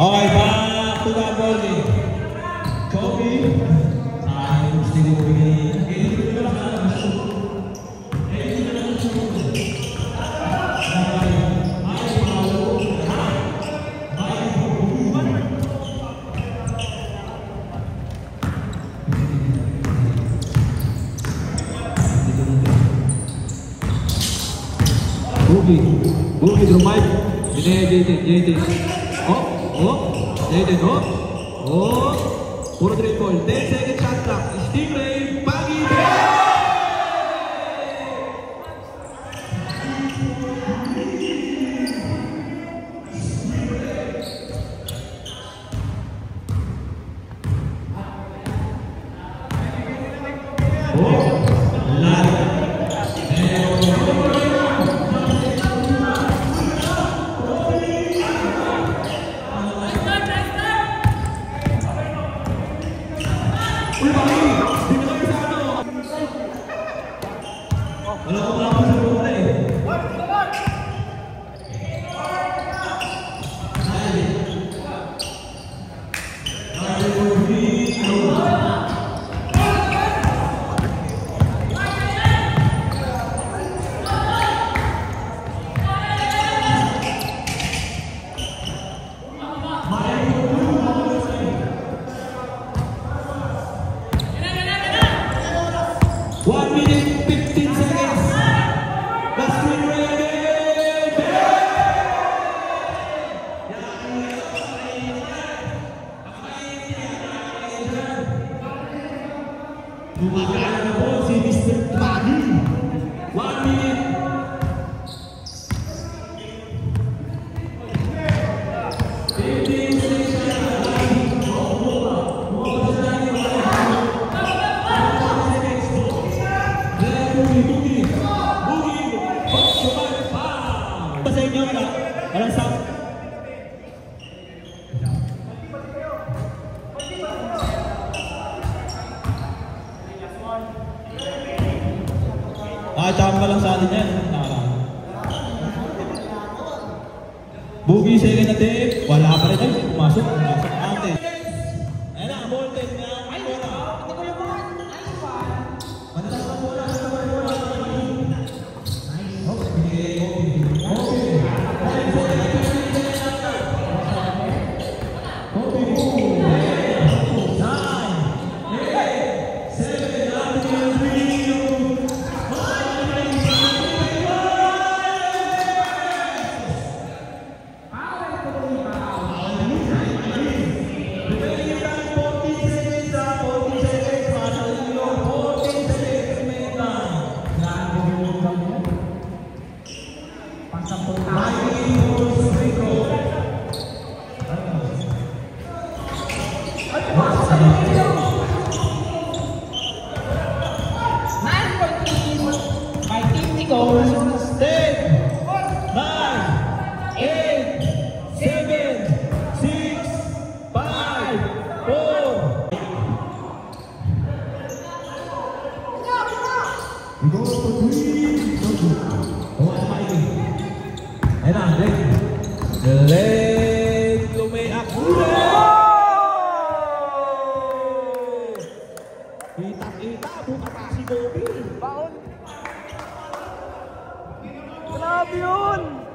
Okay, back to the ball game. Kobe. Sayang gusto ko bigay. Hindi ko lang Boogie Drumay. Ini JT. JT. Puro 3 point. 10 second shot clock. Stingray. Pagi. Tama lang sa atin yan. Boogie second attempt. Wala pa rin. Pumasok natin. Ayan na, Molten niya. Ay, wala. Hindi ko yung mga. Nice one. Madalas na bola.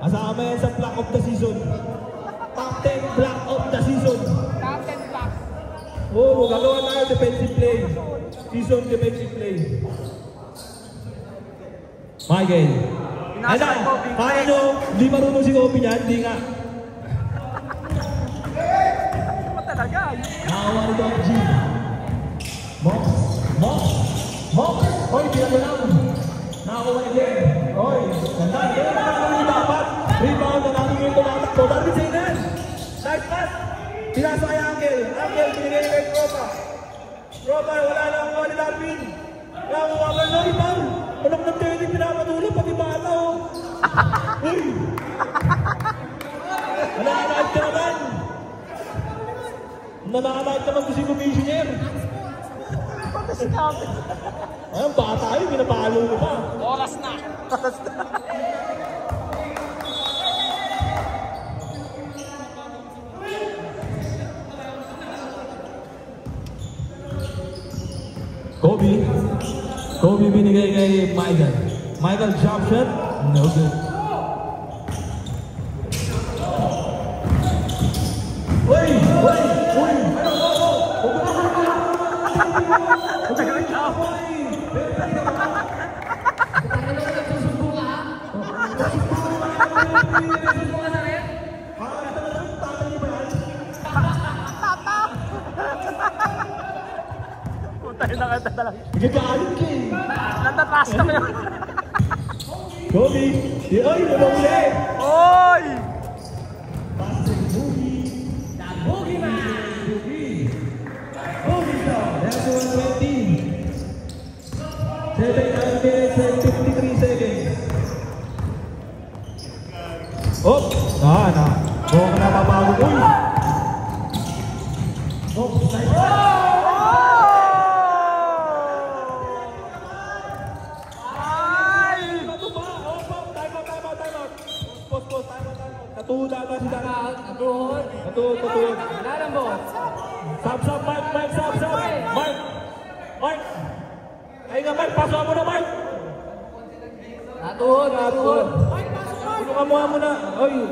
Kasama yan sa block of the season. Top 10 block of the season. Top 10 block. Oo, gagawa tayo defensive play. Season defensive play. Michael. Kaya nyo, hindi marunong si Kobe niyan, hindi nga. Ano talaga? Nakawa rin ang G. Mox. Hoy, pinagalang. Nakakuha again. Hoy, ganda. Dapat. Rebound na natin yung tumatakbo. Darwin Sainan. Nice pass. Pinasa kay Angel. Angel, binigay kay Tropa. Tropa, wala na ang ni Darwin. Kaya kumagal na rebound. Anak ng Teddy, pinapatulog pati bata, oh. Uy. Nanakalive ka naman. Nanakalive naman si Commissioner. Ayun, bata yun, pinapalo mo pa. Oras na. Kobe binigay kay Michael. Michael jump shot. No good. Uy! Tayo na kanta talaga. Nagagalit ka eh. Nandatas na kayo. Kobe! Ay! Nabawali! Oy! Boogie man! Boogie shot! That's 120. 7 minutes and 53 seconds. Oh! Na. Buka ka na mabago. Uy! Oh! Nice! Natuhod ata si Dana. Natuhod. Lalambot. Sab, Mike, sab. Mike. Ay nga, Mike, pasok mo na, Mike. Natuhod. Tulungan mo muna. Oy.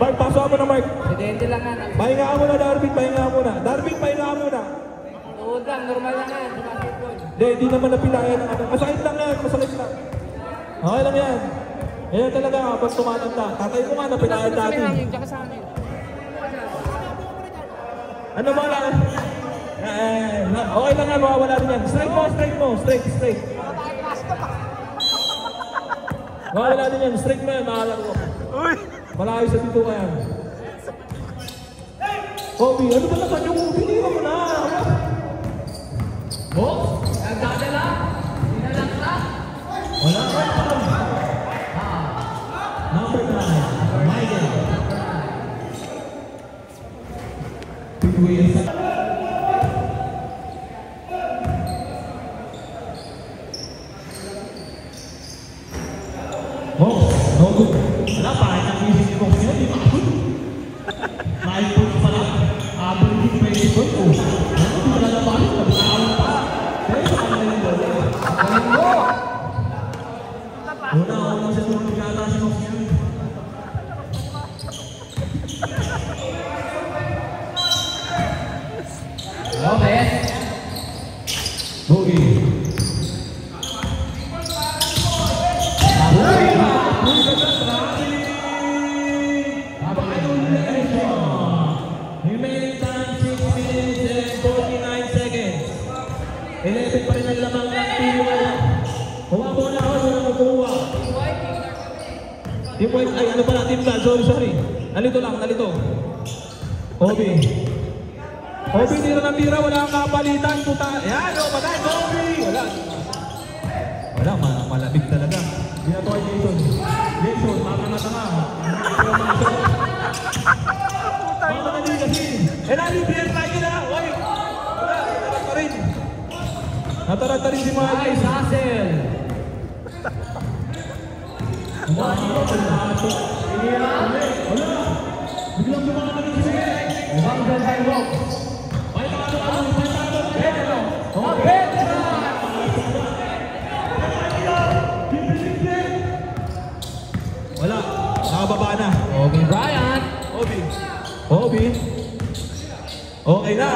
Mike, pasok mo na, Mike. Presidente lang nga. Pahinga mo na, Darwin, pahinga muna. Natuhod lang, normal lang yan. Hindi naman napilayan. Masakit lang yan, Okay lang yan. Yan talaga kapag tumatanda. Tatay mo nga napilayan dati. Ano ba lang? Okay lang yan, mawawala rin yan. Straight mo. Straight. Mawawala rin yan, straight mo yan, mahalang ko. Malayo sa dito ka yan. Kobe, ano ba naman yung binira mo na? Oh? Nagdadala? Dinalang ka? Wala ka pa. Number 9, Michael. Oh, no good. Wala pa, nag-isip ko sila, di ba? Mahal po pala, ability crazy po. Ano, di ba nalabanin? Nabakawan pa. Pero sa kanila yung bola. Una siya nung nagkala si Nokia. Lopez. Boogie. Remaining time 6 minutes and 49 seconds. 11 pa rin ang lamang ng PUI. Huwag mo na ako, wala magkuha. Team White, ay ano pala, Team Blood, sorry. Nalito. Obi, tira ng tira, wala kang kapalitan. Yan, patay, Obi! Wala, malamig talaga. Hindi na to kay Jason, makamata ka. Makamata kasi. Nani, beer tayo na. Wala, natarata rin. Natarata rin si Mike. Nice hustle. Wala. Biglang bumangan rin si Mike. Banggal by walk. Wala, nakababa na. Obi Bryant. Obi. Okay na.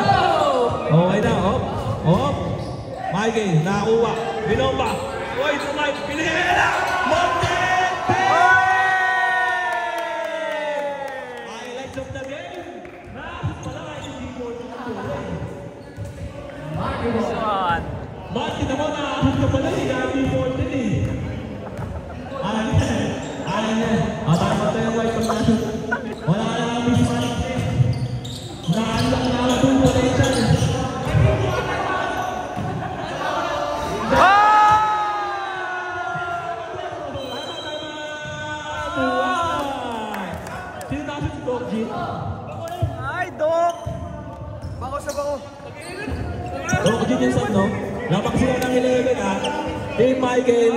Michael, nakakuha. Binomba. Uy, sumay. Pinigyan na. Mountain! Highlights of the game. Nakakit pala kayo yung D-board. Bakit naman nakakit ka pala yung D-board din eh. Tama tayo yung white pag-nashoot. Wala ka lang ang bisman. Nakaandak na ang tubo na yung chan. Sino nakashoot si Doc G? Ay, Doc! Bako sa bako. Doc G yung set, no? Lapak sila ng 11 ha. Team Michael.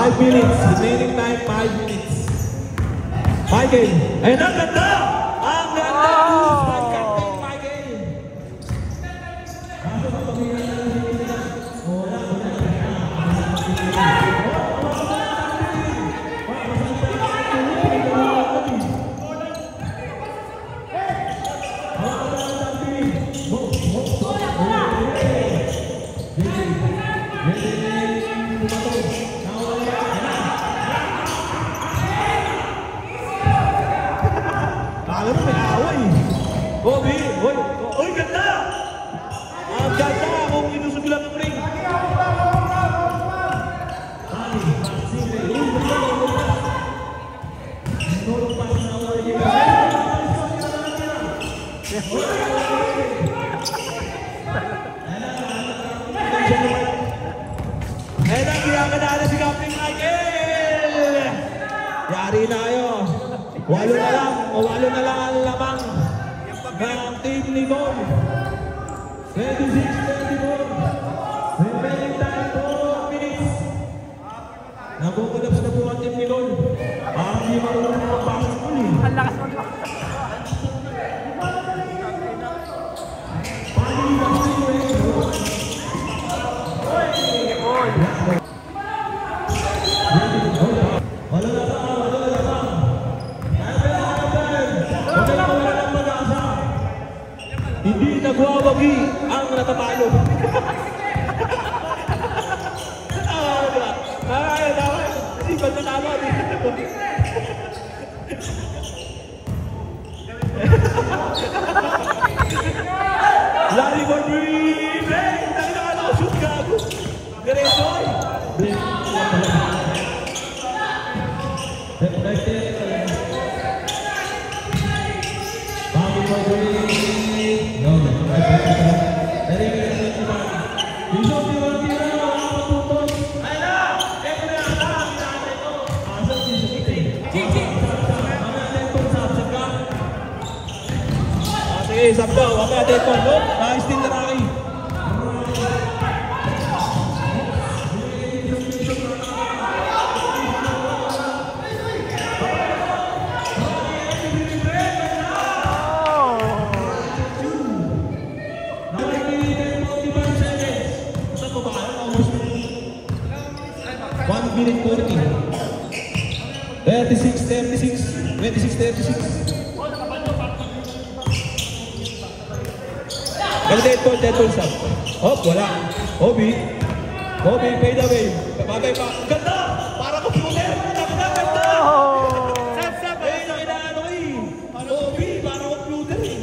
5 minutes. Remaining time, 5 minutes. Michael. Ayun ang ganda! Ang ganda! By Captain Michael. Alam mo, may away. Bobby, oy, oy, ganda! Ang ganda kung inusugulan ng ring. Eh, nagkiyakan natin si Captain Michael! Yari na kayo. 8 na lang, o 8 na lang ang lamang ng team ni Gold. 26-24. Remaining time 4 minutes. Nagugulabs na po ang team ni Gold. Hindi marunong na magpasok po eh. Ang lakas mo. Hindi nagwawagi ang natatalo. Ay, hindi ba natalo? Larry Baldwin! Nagkakala ko, shoot gago! Diretso ay! Larry Baldwin! Sige, sabdaw, wag natin ito, no? Nice din na Rocky. Minute 40. 36. Dead ball stop. Hop, wala. Bobby, fade away. Bagay pa. Ganda! Para computer. Ganda! Sap. Eh, nakinaano eh. Bobby, para computer eh.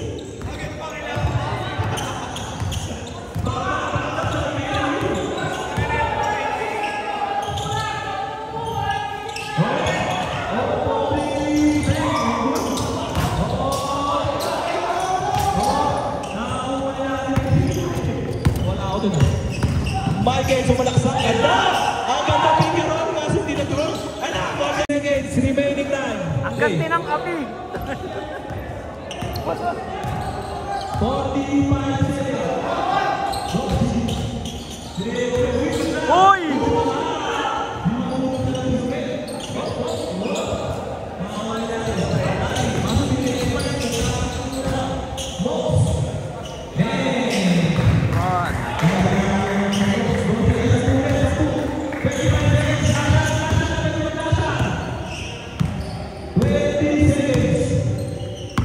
Michael, sumalaksak. Ganda! Ang ganda figure roll kasi hindi nag-draw. Ano? Against remaining time. Ang ganda ng api. 45 seconds. Uy!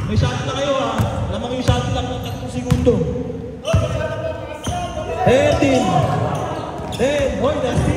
May shot na kayo ha. Lamang yung shot lang ng 3 segundo. 13. 10. Hoy, Dusty.